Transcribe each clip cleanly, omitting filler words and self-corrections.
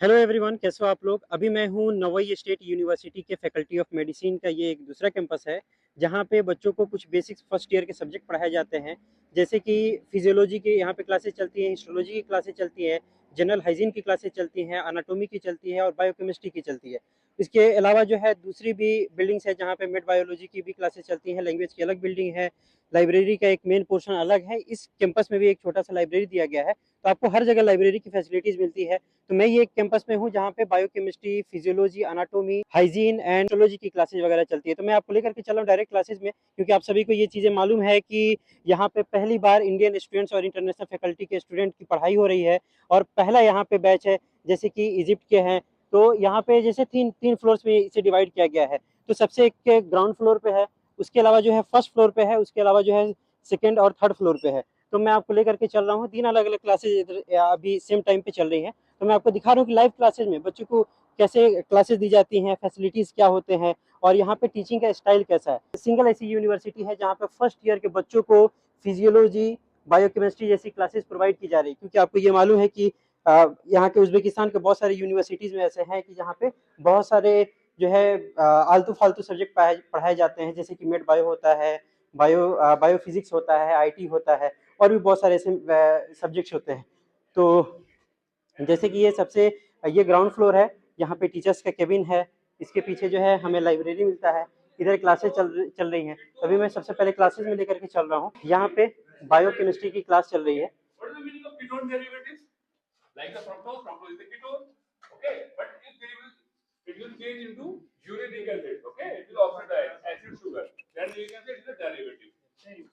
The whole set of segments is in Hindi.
हेलो एवरीवन, कैसे हो आप लोग। अभी मैं हूँ नवई स्टेट यूनिवर्सिटी के फैकल्टी ऑफ मेडिसिन का ये एक दूसरा कैंपस है, जहाँ पे बच्चों को कुछ बेसिक्स फर्स्ट ईयर के सब्जेक्ट पढ़ाए जाते हैं। जैसे कि फिजियोलॉजी की यहाँ पे क्लासेस चलती हैं, हिस्टोलॉजी की क्लासेस चलती हैं, जनरल हाइजीन की क्लासेस चलती हैं, अनाटोमी की चलती है और बायोकेमिस्ट्री की चलती है। इसके अलावा जो है दूसरी भी बिल्डिंग्स है जहाँ पे मेड बायोलॉजी की भी क्लासेस चलती हैं, लैंग्वेज की अलग बिल्डिंग है, लाइब्रेरी का एक मेन पोर्शन अलग है। इस कैंपस में भी एक छोटा सा लाइब्रेरी दिया गया है, तो आपको हर जगह लाइब्रेरी की फैसिलिटीज मिलती है। तो मैं ये एक कैंपस में हूँ जहाँ पे biochemistry, physiology, anatomy, hygiene and histology की क्लासेज वगैरह चलती है। तो मैं आपको लेकर के चल रहा हूँ डायरेक्ट क्लासेज में, क्योंकि आप सभी को ये चीज़ें मालूम है कि यहाँ पे पहली बार इंडियन स्टूडेंट्स और इंटरनेशनल फैकल्टी के स्टूडेंट की पढ़ाई हो रही है। और पहला यहाँ पे बैच है, जैसे कि इजिप्ट के हैं। तो यहाँ पे जैसे तीन तीन फ्लोर्स में इसे डिवाइड किया गया है। तो सबसे एक ग्राउंड फ्लोर पे है, उसके अलावा जो है फर्स्ट फ्लोर पे है, उसके अलावा जो है सेकेंड और थर्ड फ्लोर पे है। तो मैं आपको लेकर के चल रहा हूँ, तीन अलग अलग क्लासेज अभी सेम टाइम पे चल रही हैं। तो मैं आपको दिखा रहा हूँ कि लाइव क्लासेज में बच्चों को कैसे क्लासेस दी जाती हैं, फैसिलिटीज़ क्या होते हैं और यहाँ पे टीचिंग का स्टाइल कैसा है। सिंगल ऐसी यूनिवर्सिटी है जहाँ पे फर्स्ट ईयर के बच्चों को फिजियोलॉजी, बायोकेमिस्ट्री जैसी क्लासेस प्रोवाइड की जा रही है। क्योंकि आपको ये मालूम है कि यहाँ के उज्बेकिस्तान के बहुत सारे यूनिवर्सिटीज़ में ऐसे हैं कि जहाँ पे बहुत सारे जो है आलतू फालतू सब्जेक्ट पढ़ाए जाते हैं, जैसे कि मेड बायो होता है, बायोफिजिक्स होता है, आईटी होता है और भी बहुत सारे ऐसे सब्जेक्ट्स होते हैं। तो जैसे कि ये ग्राउंड फ्लोर है, यहाँ पे टीचर्स का केबिन है। इसके पीछे जो है हमें लाइब्रेरी मिलता है। इधर क्लासेस चल रही हैं। अभी मैं सबसे पहले क्लासेस में लेकर के चल रहा हूँ। यहाँ पे बायोकेमिस्ट्री की क्लास चल रही है।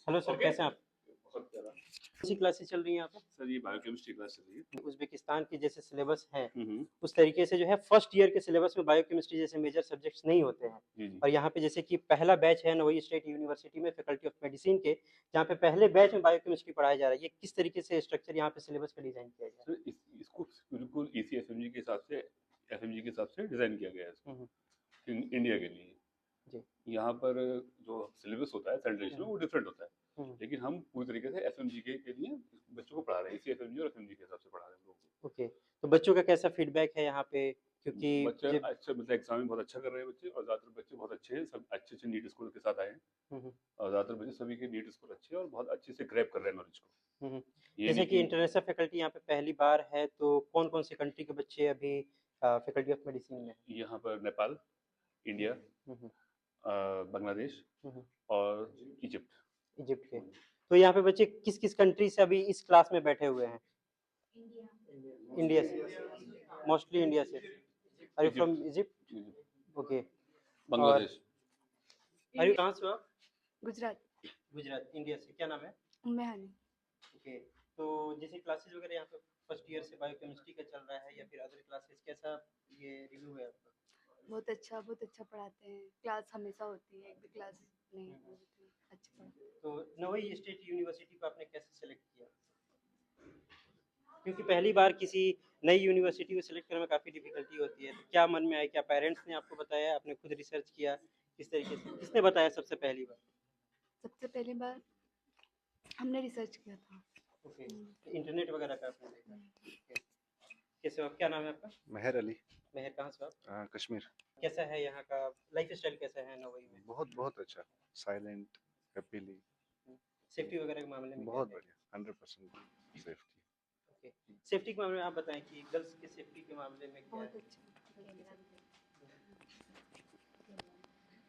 हेलो सर, कैसे हैं आप। कौन-सी क्लासेस चल रही हैं यहाँ पे? सर ये बायोकेमिस्ट्री क्लास चल रही है। उज़्बेकिस्तान की जैसे सिलेबस है, उस तरीके से जो है फर्स्ट ईयर के सिलेबस में बायोकेमिस्ट्री जैसे मेजर सब्जेक्ट्स नहीं होते हैं। जी, जी। और यहाँ पे जैसे कि पहला बैच है नवोई स्टेट यूनिवर्सिटी में फैकल्टी ऑफ मेडिसिन के, जहाँ पे पहले बैच में बायोकेमिस्ट्री पढ़ाया जा रहा है। ये किस तरीके से स्ट्रक्चर यहाँ पे सिलेबस का डिज़ाइन किया गया है? सर इसको बिल्कुल इसी एफएमजी के हिसाब से डिजाइन किया गया है इसको। हुँ, हुँ। इंडिया के लिए जी। यहाँ पर जो सिलेबस होता है सेंट्रल में हुँ, वो डिफरेंट होता है, हुँ। लेकिन हम पूरी तरीके से एफएमजी के लिए बच्चों को पढ़ा रहे हैं, इसी एफएमजी और एफएमजी के हिसाब से पढ़ा रहे हैं हम लोगों ओके। तो बच्चों का कैसा फीडबैक है यहाँ पे? को। क्योंकि बच्चे जब अच्छा मतलब एग्जाम में बहुत अच्छा कर रहे हैं बच्चे, और ज़्यादातर बच्चे बहुत अच्छे हैं, सब अच्छे अच्छे नीट स्कोर के साथ आए हैं। हुँ, हुँ। और ज़्यादातर बच्चे सभी के नीट स्कोर अच्छे हैं और बहुत अच्छे से ग्रैब कर रहे हैं नॉलेज को। हुँ, हुँ। ये जैसे नहीं कि कि इंटरनेशनल फैकल्टी यहाँ पे पहली बार है, तो कौन-कौन सी कंट्री के बच्चे अभी फैकल्टी ऑफ मेडिसिन में हैं? यहाँ पर नेपाल, हुँ, इंडिया, हुँ, हुँ, बांग्लादेश हुँ, हुँ। और इजिप्ट। इजिप्ट के। तो यहाँ पे बच्चे किस-किस कंट्री से अभी इस क्लास में बैठे हुए हैं? इंडिया से। मोस्टली इंडिया से। Are you from Egypt, Egypt? Okay. और बांग्लादेश। आर यू कहाँ से हो आप? गुजरात। गुजरात, इंडिया से। क्या नाम है? मेहनी। ओके। तो जैसे क्लासेस वगैरह यहाँ पे फर्स्ट ईयर से बायोकेमिस्ट्री का चल रहा है या फिर अदर क्लासेस, कैसा ये रिव्यू है आपका? बहुत अच्छा पढ़ाते हैं। क्लास हमेशा होती है, एक भी क्लास नहीं होती। अच्छा पढ़ाते हैं। तो नवोई स्टेट यूनिवर्सिटी को आपने कैसे सेलेक्ट किया? क्योंकि पहली बार किसी नई यूनिवर्सिटी को सिलेक्ट करने में काफ़ी डिफिकल्टी होती है। तो क्या मन में आया? क्या पेरेंट्स ने आपको बताया? आपने खुद रिसर्च किया? किस तरीके से? किसने बताया सबसे पहली बार? सबसे पहली बार हमने रिसर्च किया था। ओके। इंटरनेट वगैरह पे आपने देखा? ओके। कैसे हो आप? क्या नाम है आपका? मेहर अली। मेहर, कहाँ से हो आप? कश्मीर। कैसा है यहाँ का लाइफ़स्टाइल, कैसा है नवोई में? बहुत बहुत अच्छा, साइलेंट, हैप्पीली, सेफ्टी वगैरह के मामले में क्या बहुत है? बढ़िया, 100% सेफ्टी। ओके। सेफ्टी के मामले में आप बताएँ कि गर्ल्स की सेफ्टी के मामले में क्या बहुत है? अच्छा।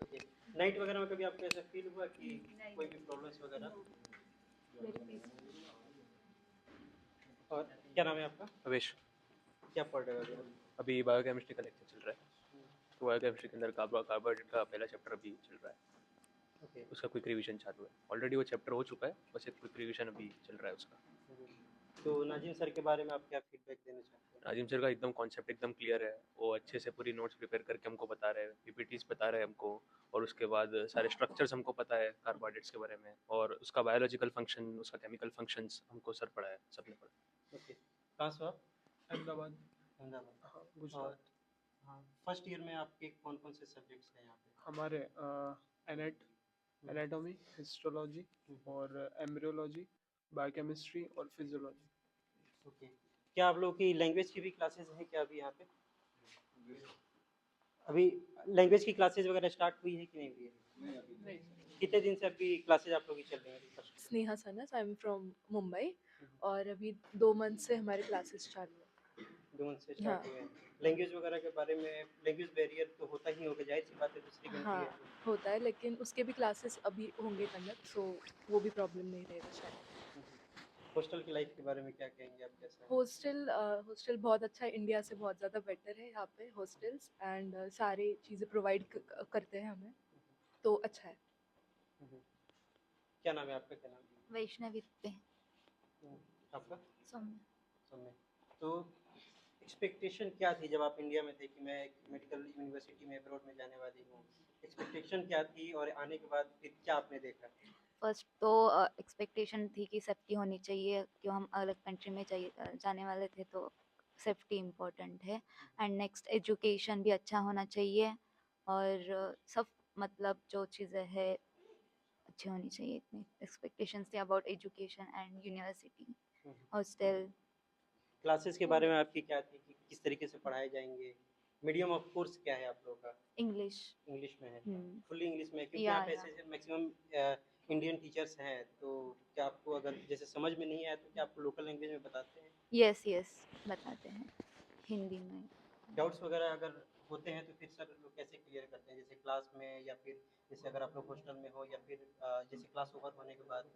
ओके। नाइट वगैरह में कभी आपको ऐसा फ़ील हुआ कि कोई भी प्रॉब्लम्स वगैरह? Very peaceful. और क्या नाम है आपका? अवेश। क्या पढ़ रहे हो अभी आप? अभी बायोकेमिस्ट्री का लेक्चर चल रहा है, तो बायोकेमिस्ट्री के अंदर कार्बोहाइड्रेट का पहला चैप्टर अभी चल रहा है, ओके। उसका क्विक रिवीजन चालू है। ऑलरेडी वो चैप्टर हो चुका है, बस एक क्विक रिवीजन अभी चल रहा है उसका। तो नाज़िम सर के बारे में आप क्या फीडबैक देना चाहते हैं? नाजिम सर का एकदम कॉन्सेप्ट एकदम क्लियर है, वो अच्छे से पूरी नोट्स प्रिपेयर करके हमको बता रहे हैं, पीपीटीज बता रहे हैं हमको, और उसके बाद सारे स्ट्रक्चर्स हमको पता है कार्बोहाइड्रेट्स के बारे में, और उसका बायोलॉजिकल फंक्शन, उसका केमिकल फंक्शंस हमको सर पढ़ा है, सबने पढ़ा। ओके। कहाँ से हो आप? अहमदाबाद। अहमदाबाद। हाँ, और गुजरात। हाँ, फर्स्ट ईयर में आपके कौन-कौन से सब्जेक्ट्स हैं यहाँ पे? हमारे एनाटॉमी, हिस्टोलॉजी हुँ, और एम्ब्रियोलॉजी, बायोकेमिस्ट्री और फिजियोलॉजी। ओके। क्या आप लोगों की लैंग्वेज की भी क्लासेस हैं क्या अभी यहाँ पे? अभी लैंग्वेज की क्लासेस वगैरह स्टार्ट हुई है कि नहीं हुई है? कितने दिन से अभी क्लासेस आप लोगों की चल रही हैं अभी first? Sneha sons, I am from Mumbai और अभी 2 मंथ से हमारे क्लासेस चालू है। 2 मंथ से हाँ स्टार्ट हुए हैं। लैंग्वेज वगैरह के बारे में लैंग्वेज बैरियर तो होता ही होगा, ज़ाहिर-सी बात है दूसरी कंट्री हाँ है। होता है, लेकिन उसके भी क्लासेस अभी होंगे कंडक्ट, सो वो भी प्रॉब्लम नहीं रहेगा शायद। हॉस्टल की लाइफ के बारे में क्या कहेंगे आप, कैसा है? हॉस्टल बहुत अच्छा है, इंडिया से बहुत ज़्यादा बेटर है यहाँ पे हॉस्टल्स, एंड सारी चीज़ें प्रोवाइड करते हैं हमें, तो अच्छा है। हम्म। क्या नाम है आपका, क्या नाम है? वैष्णवी पे आपका? सौम्य। समय तो एक्सपेक्टेशन क्या थी जब आप इंडिया में थे कि मैं एक मेडिकल यूनिवर्सिटी में अब्रॉड में जाने वाली हूँ? एक्सपेक्टेशन क्या थी और आने के बाद फिर क्या आपने देखा? फर्स्ट तो एक्सपेक्टेशन थी कि सेफ्टी होनी चाहिए, क्यों हम अलग कंट्री में जाने वाले थे, तो सेफ्टी इम्पोर्टेंट है। एंड नेक्स्ट एजुकेशन भी अच्छा होना चाहिए, और सब मतलब जो चीज़ें है अच्छी होनी चाहिए। इतनी एक्सपेक्टेशंस थी about education and university, hostel. Classes के बारे में आपकी क्या थी कि किस तरीके से पढ़ाए जाएंगे? मीडियम ऑफ कोर्स क्या है आप लोगों का? इंग्लिश। इंग्लिश में है? हम्म। फुल्ली इंग्लिश में है? क्योंकि या यहाँ पे ऐसे मैक्सिमम इंडियन टीचर्स हैं, तो क्या आपको अगर जैसे समझ में नहीं आया तो क्या आपको लोकल लैंग्वेज में बताते हैं? यस यस, बताते हैं हिंदी में। डाउट्स वगैरह अगर होते हैं तो फिर सर लोग कैसे क्लियर करते हैं, जैसे क्लास में या फिर जैसे अगर आप लोग हॉस्टल में हो या फिर जैसे क्लास ओवर होने के बाद?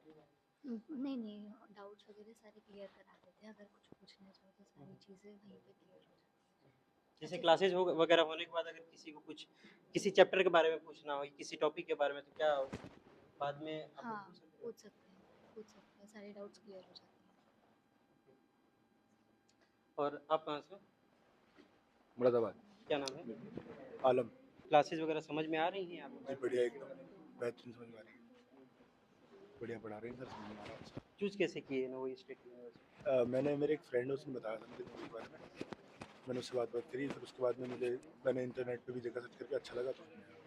नहीं नहीं, डाउट्स वगैरह सारे क्लियर करा देते हैं, अगर कुछ पूछना चाहो तो सारी चीज़ें वहीं पे क्लियर हो जाती हैं। जैसे अच्छे से। क्लासेस हो वगैरह होने के बाद अगर किसी को कुछ किसी चैप्टर के बारे में पूछना हो, किसी टॉपिक के बारे में, तो क्या बाद में आप लोग हाँ, पूछ सकते हो? पूछ सकते हैं, सारे डाउट्स क्लियर हो जाते हैं। और आप कहाँ से हो? मुरादाबाद। क्या नाम है? आलम। क्लासेस वगैरह समझ में आ रही हैं आपको? जी बढ़िया, एकदम बेहतरीन समझ में आ रही है। बढ़िया पढ़ा रहे हैं सर, समझ में आ रहा है अच्छा। चूज कैसे किए नवोई स्टेट यूनिवर्सिटी? मैंने मेरे एक फ्रेंड है, उसने बताया था मुझे मूवी के बारे में, मैंने उससे बात करी, फिर उसके बाद में मैंने इंटरनेट पे भी जगह सर्च करके अच्छा लगा तो मैंने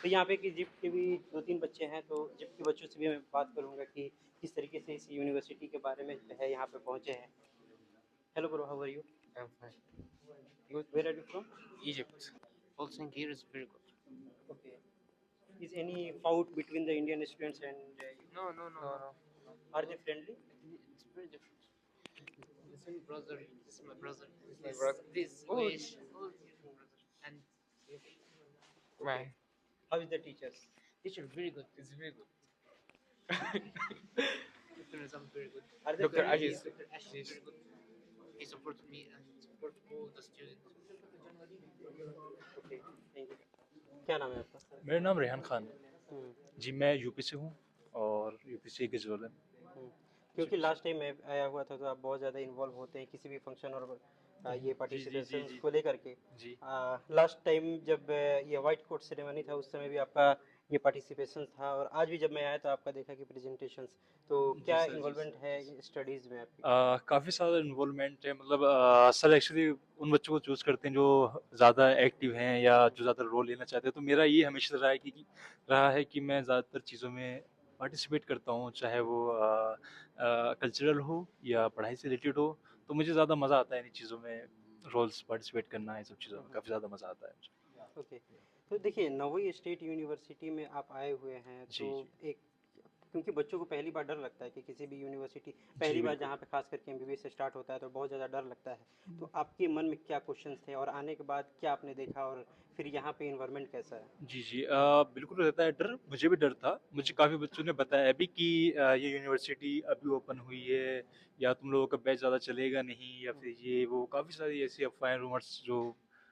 तो यहाँ पे कि जिप के भी 2-3 बच्चे हैं, तो जिप के बच्चों से भी मैं बात करूँगा कि किस तरीके से इस यूनिवर्सिटी के बारे में जो है यहाँ पे पहुँचे हैं। Hello bro, how are you? I'm fine. Good, where are you from? Egypt. Pulsing here is very good. Okay. Is any fight between the Indian students and No, no, no, no. are they friendly? It's very different. This is my brother. This is my brother. My brother. This Oh. Wish. All different brother. And Right. How is the teachers? teacher very good. It's very good. Dr. Nizam very good. Are they Dr. friendly? Aziz. Dr. Aziz is very good. He supported me and support all the students. Okay, thank you. क्या नाम है आपका? मेरा नाम रेहान खान है हम्म, जी। मैं यूपी से हूँ और यूपी से गजोल है। हम्म। क्योंकि लास्ट टाइम मैं आया हुआ था तो आप बहुत ज़्यादा इन्वॉल्व होते हैं किसी भी फंक्शन और ये पार्टिसिपेशन जी। को लेकर के। जी लास्ट टाइम जब ये वाइट कोट सेरेमनी था उस समय भी आपका ये पार्टिसिपेशन था, और आज भी जब मैं आया तो आपका देखा कि प्रेजेंटेशंस, तो क्या सर, जी इन्वॉल्वमेंट है स्टडीज़ में आपकी? काफ़ी ज़्यादा इन्वॉल्वमेंट है। मतलब सर एक्चुअली उन बच्चों को चूज़ करते हैं जो ज़्यादा एक्टिव हैं या जो ज़्यादा रोल लेना चाहते हैं। तो मेरा ये हमेशा रहा है कि मैं ज़्यादातर चीज़ों में पार्टिसिपेट करता हूँ, चाहे वो कल्चरल हो या पढ़ाई से रिलेटेड हो। तो मुझे ज़्यादा मज़ा आता है इन चीज़ों में रोल्स पार्टिसिपेट करना, इन सब चीज़ों में काफ़ी ज़्यादा मज़ा आता है मुझे। ओके, तो देखिए नवोई स्टेट यूनिवर्सिटी में आप आए हुए हैं, जी, तो एक क्योंकि बच्चों को पहली बार डर लगता है कि किसी भी यूनिवर्सिटी पहली बार बिल्कुल। जहाँ पे खास करके एमबीबीएस से स्टार्ट होता है तो बहुत ज़्यादा डर लगता है। तो आपके मन में क्या क्वेश्चंस थे और आने के बाद क्या आपने देखा, और फिर यहाँ पे इन्वायरमेंट कैसा है? जी, बिल्कुल रहता है डर, मुझे भी डर था। मुझे काफ़ी बच्चों ने बताया भी कि ये यूनिवर्सिटी अभी ओपन हुई है या तुम लोगों का बैच ज़्यादा चलेगा नहीं, या फिर ये वो काफ़ी सारी ऐसी अफ़वाहें, रूमर्स जो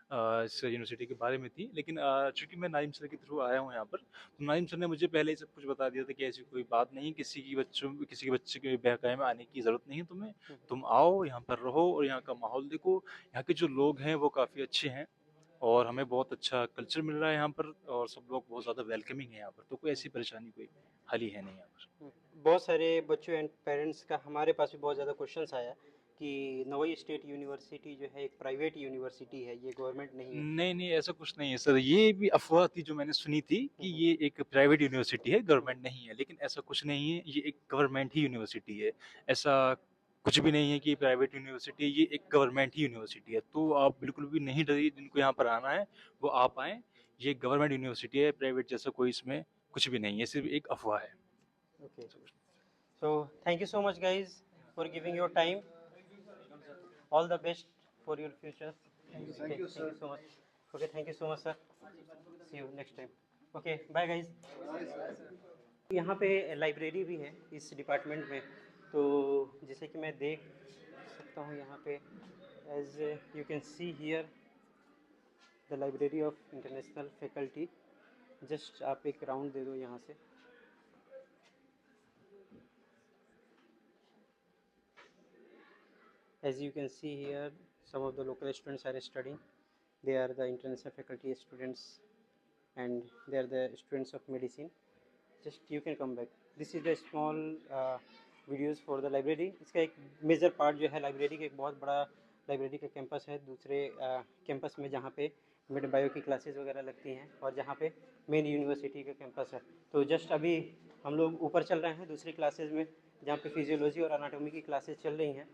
इस यूनिवर्सिटी के बारे में थी। लेकिन चूँकि मैं नाइम सर के थ्रू आया हूँ यहाँ पर, तो नाइम सर ने मुझे पहले ही सब कुछ बता दिया था कि ऐसी कोई बात नहीं, किसी के बच्चे के बहकावे में आने की ज़रूरत नहीं है तुम्हें। तुम आओ, यहाँ पर रहो और यहाँ का माहौल देखो। यहाँ के जो लोग हैं वो काफ़ी अच्छे हैं और हमें बहुत अच्छा कल्चर मिल रहा है यहाँ पर, और सब लोग बहुत ज़्यादा वेलकमिंग है यहाँ पर। तो कोई ऐसी परेशानी कोई हाल ही है नहीं यहाँ पर। बहुत सारे बच्चों एंड पेरेंट्स का हमारे पास भी बहुत ज़्यादा क्वेश्चंस आया कि नवोई स्टेट यूनिवर्सिटी जो है एक प्राइवेट यूनिवर्सिटी है, ये गवर्नमेंट नहीं है। नहीं, ऐसा कुछ नहीं है सर। ये भी अफ़वाह थी जो मैंने सुनी थी कि ये एक प्राइवेट यूनिवर्सिटी है, गवर्नमेंट नहीं है। लेकिन ऐसा कुछ नहीं है, ये एक गवर्नमेंट ही यूनिवर्सिटी है। ऐसा कुछ भी नहीं है कि प्राइवेट यूनिवर्सिटी है, ये एक गवर्नमेंट ही यूनिवर्सिटी है। तो आप बिल्कुल भी नहीं डरिए, जिनको यहाँ पर आना है वो आप आएँ। ये गवर्नमेंट यूनिवर्सिटी है, प्राइवेट जैसा कोई इसमें कुछ भी नहीं है, सिर्फ एक अफवाह है। Okay. So thank you so much, guys, for giving your time. All the best for your future. Thank you so much. Okay, thank you so much, sir. See you next time. Okay, bye, guys. यहाँ पे लाइब्रेरी भी है इस डिपार्टमेंट में, तो जैसे कि मैं देख सकता हूँ यहाँ पे, as you can see here the library of international faculty. Just आप एक राउंड दे दो यहाँ से। As you can see here, some of the local students are studying. They are the international faculty students and they are the students of medicine. Just you can come back. This is the small videos for the library. इसका एक मेजर पार्ट जो है लाइब्रेरी का, एक बहुत बड़ा लाइब्रेरी का कैंपस है दूसरे कैंपस में, जहाँ पे मेड बायो की क्लासेस वगैरह लगती हैं और जहाँ पे मेन यूनिवर्सिटी का कैंपस है। तो जस्ट अभी हम लोग ऊपर चल रहे हैं दूसरी क्लासेस में, जहाँ पे फिजियोलॉजी और एनाटॉमी की क्लासेस चल रही हैं।